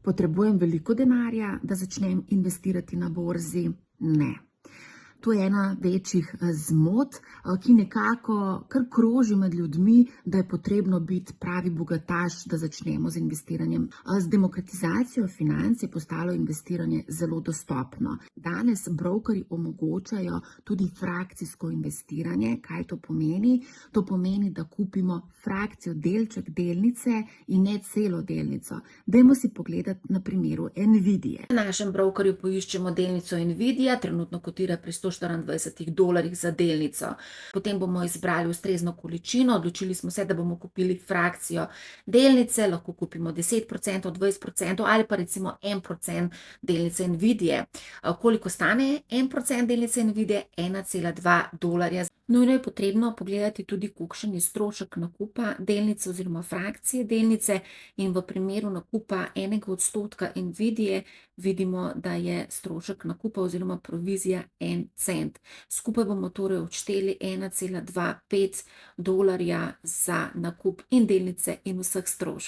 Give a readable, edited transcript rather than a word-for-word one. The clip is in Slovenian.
Potrebujem veliko denarja, da začnem investirati na borzi? Ne. To je ena večjih zmot, ki nekako kar kroži med ljudmi, da je potrebno biti pravi bogataš, da začnemo z investiranjem. Z demokratizacijo financ je postalo investiranje zelo dostopno. Danes brokerji omogočajo tudi frakcijsko investiranje. Kaj to pomeni? To pomeni, da kupimo frakcijo, delček delnice in ne celo delnico. Dajmo si pogledati na primeru Nvidie. Na našem brokerju poiščemo delnico Nvidia, trenutno kotira pri $124 za delnico. Potem bomo izbrali ustrezno količino, odločili smo se, da bomo kupili frakcijo delnice, lahko kupimo 10%, 20% ali pa recimo 1% delnice Nvidie. Koliko stane 1% delnice Nvidie? $1,2. Nujno je potrebno pogledati tudi, kolikšen je strošek nakupa delnice oziroma frakcije delnice, in v primeru nakupa 1% Nvidie vidimo, da je strošek nakupa oziroma provizija 1 cent. Skupaj bomo torej odšteli $1,25 za nakup in delnice in vseh stroškov.